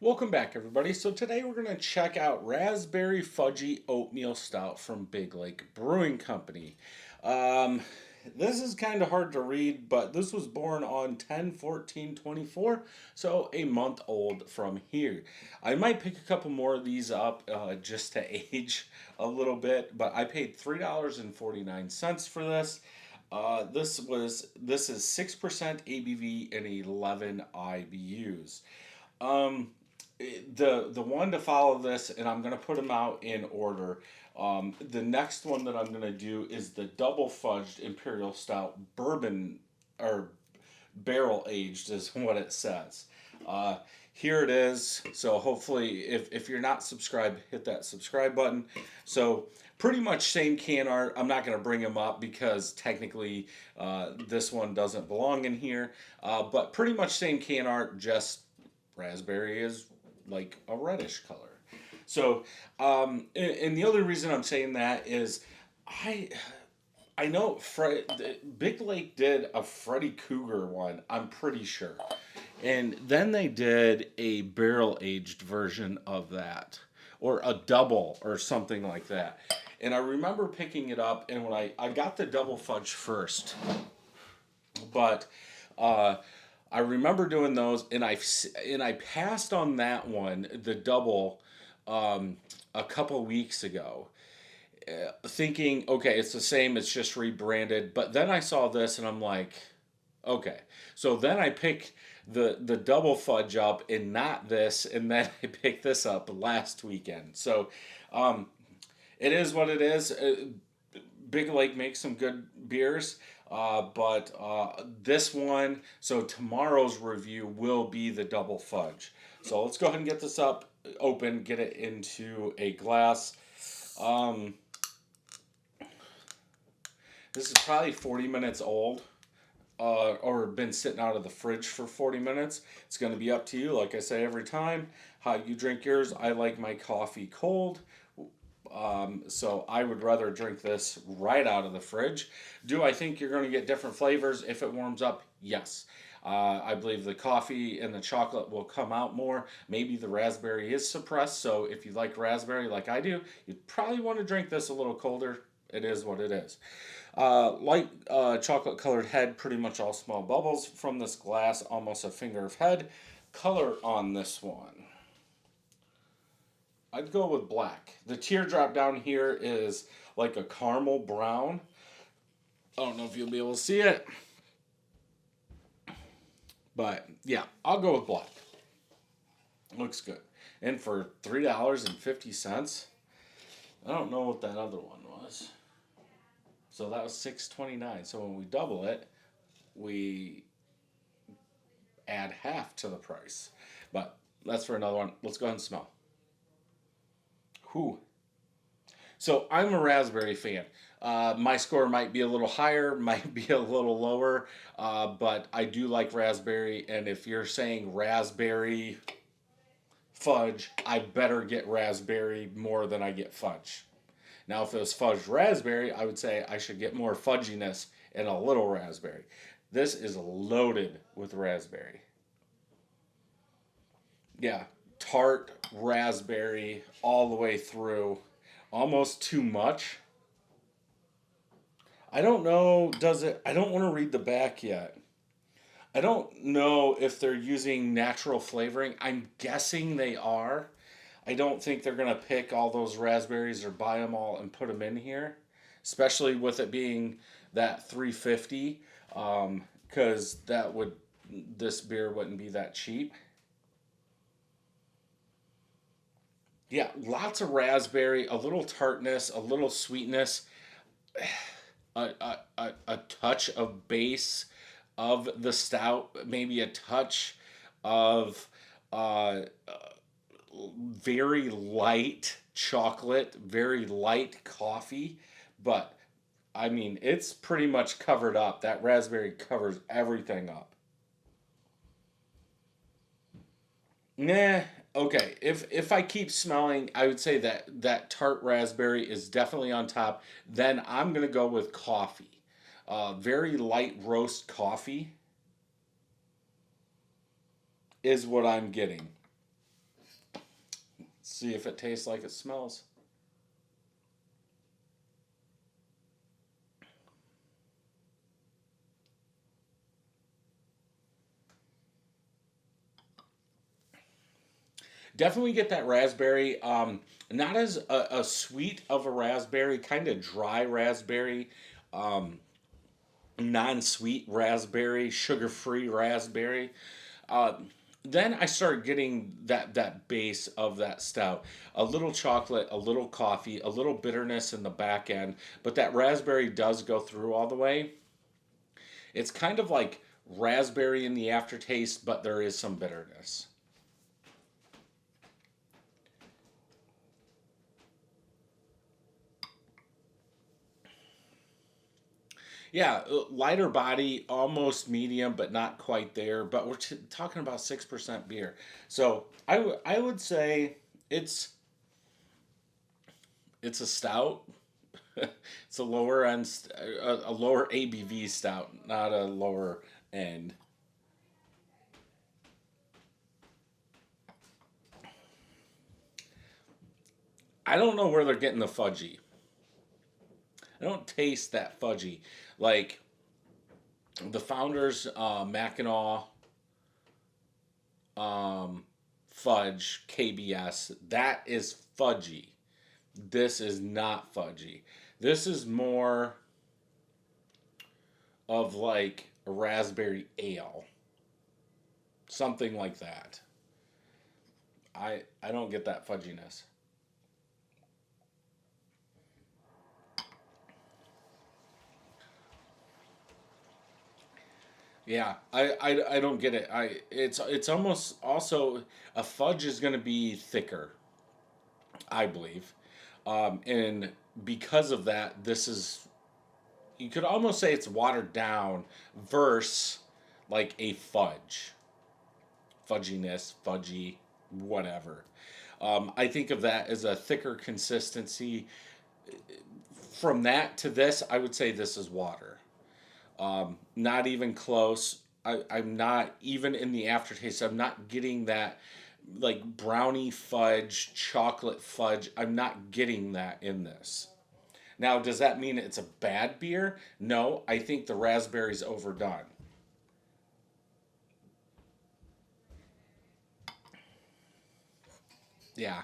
Welcome back, everybody. So today we're going to check out Raspberry Fudgie Oatmeal Stout from Big Lake Brewing Company. Um, this is kind of hard to read, but this was born on 10/14/24, so a month old from here. I might pick a couple more of these up just to age a little bit, but I paid $3.49 for this. This is 6% ABV and 11 IBUs. Um, the one to follow this, and I'm gonna put them out in order. The next one that I'm gonna do is the double fudged imperial stout bourbon or barrel aged is what it says. Uh, Here it is. So hopefully, if you're not subscribed, hit that subscribe button. So pretty much same can art. I'm not going to bring them up because technically this one doesn't belong in here. But pretty much same can art, just raspberry is like a reddish color. So, and the other reason I'm saying that is I I know Big Lake did a Freddy Cougar one, I'm pretty sure. And then they did a barrel aged version of that, or a double, or something like that. And I remember picking it up, and when I got the double fudge first, but uh, I remember doing those, and I passed on that one, the double, a couple weeks ago, thinking, okay, it's the same, it's just rebranded. But then I saw this, and I'm like, okay. So then I picked the double fudge up, and not this, and then I picked this up last weekend. So um, it is what it is. Big Lake makes some good beers, but this one, so tomorrow's review will be the double fudge. So let's go ahead and get this up, open, get it into a glass. Um, this is probably 40 minutes old. Or been sitting out of the fridge for 40 minutes. It's going to be up to you, like I say every time, how you drink yours. I like my coffee cold, so I would rather drink this right out of the fridge. Do I think you're going to get different flavors if it warms up? Yes. I believe the coffee and the chocolate will come out more. Maybe the raspberry is suppressed, so if you like raspberry like I do, you'd probably want to drink this a little colder. It is what it is. Light chocolate colored head, pretty much all small bubbles from this glass, almost a finger of head. Color on this one, I'd go with black. The teardrop down here is like a caramel brown. I don't know if you'll be able to see it, but yeah, I'll go with black. Looks good. And for $3.50, I don't know what that other one was. So that was $6.29. So when we double it, we add half to the price. But that's for another one. Let's go ahead and smell. Whew. So I'm a raspberry fan. My score might be a little higher, might be a little lower, but I do like raspberry. And if you're saying raspberry fudge, I better get raspberry more than I get fudge. Now, if it was fudged raspberry, I would say I should get more fudginess and a little raspberry. This is loaded with raspberry. Yeah, tart raspberry all the way through. Almost too much. I don't know, does it? I don't want to read the back yet. I don't know if they're using natural flavoring. I'm guessing they are. I don't think they're going to pick all those raspberries or buy them all and put them in here, especially with it being that 350, because this beer wouldn't be that cheap. Yeah, lots of raspberry, a little tartness, a little sweetness, a touch of base of the stout, maybe a touch of uh, very light chocolate, very light coffee, but I mean, it's pretty much covered up. That raspberry covers everything up. Nah, okay. If I keep smelling, I would say that tart raspberry is definitely on top. Then I'm gonna go with coffee. Very light roast coffee is what I'm getting. See if it tastes like it smells. Definitely get that raspberry. Not as a sweet of a raspberry, kind of dry raspberry, um, non-sweet raspberry, sugar-free raspberry. Uh, then I started getting that base of that stout. A little chocolate, a little coffee, a little bitterness in the back end, but that raspberry does go through all the way. It's kind of like raspberry in the aftertaste, but there is some bitterness. Yeah, lighter body, almost medium, but not quite there. But we're talking about 6% beer, so I would say it's it's a stout. It's a lower end, a lower ABV stout, not a lower end. I don't know where they're getting the fudgy. I don't taste that fudgy. Like the founders, Mackinac, um, Fudge, KBS, that is fudgy. This is not fudgy. This is more of like a raspberry ale, something like that. I don't get that fudginess. Yeah, I don't get it. It's almost also a fudge is going to be thicker, I believe, and because of that, this is you could almost say it's watered down versus like a fudge, fudginess, fudgy, whatever. I think of that as a thicker consistency. From that to this, I would say this is water. Not even close. I'm not even in the aftertaste. I'm not getting that like brownie fudge, chocolate fudge. I'm not getting that in this. Now, does that mean it's a bad beer? No, I think the raspberry's overdone. Yeah.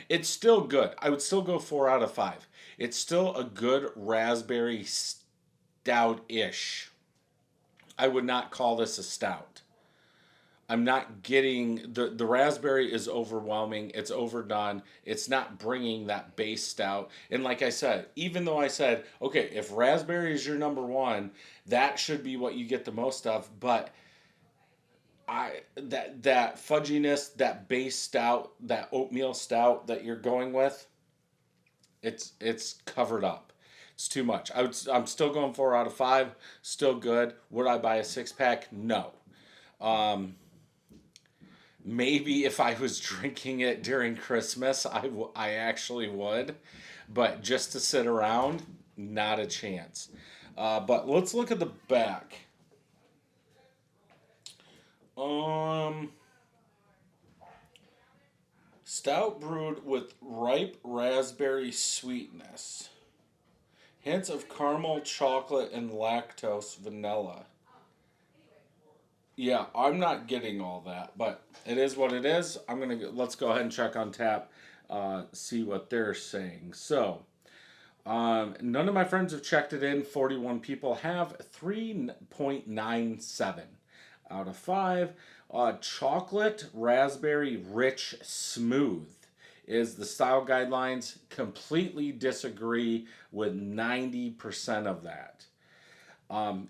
It's still good. I would still go 4 out of 5. It's still a good raspberry stout ish. I would not call this a stout. I'm not getting the raspberry is overwhelming. It's overdone. It's not bringing that base stout. And like I said, even though I said, okay, if raspberry is your number one, that should be what you get the most of. But that fudginess, that base stout, that oatmeal stout that you're going with, it's covered up. It's too much. I'm still going 4 out of 5. Still good. Would I buy a 6 pack? No. Um, Maybe if I was drinking it during Christmas, I actually would, but just to sit around, not a chance. But let's look at the back. Um, Stout brewed with ripe raspberry sweetness, hints of caramel, chocolate, and lactose vanilla. Yeah, I'm not getting all that, but it is what it is. Let's go ahead and check on tap, see what they're saying. So, none of my friends have checked it in. 41 people have 3.97 out of 5. Chocolate raspberry rich smooth is the style guidelines. Completely disagree with 90% of that.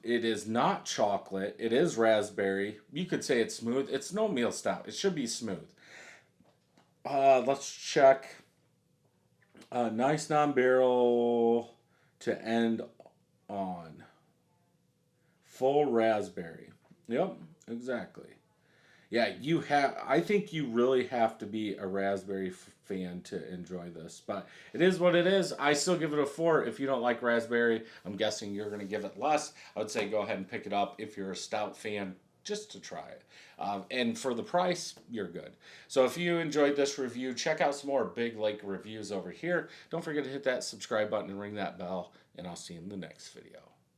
It is not chocolate. It is raspberry. You could say it's smooth. It's no meal stout. It should be smooth. Let's check. Nice non-barrel to end on. Full raspberry. Yep, exactly. Yeah, you have. I think you really have to be a raspberry fan to enjoy this, but it is what it is. I still give it a 4. If you don't like raspberry, I'm guessing you're going to give it less. I would say go ahead and pick it up. If you're a stout fan, just to try it. And for the price, you're good. So if you enjoyed this review, check out some more Big Lake reviews over here. Don't forget to hit that subscribe button and ring that bell, and I'll see you in the next video.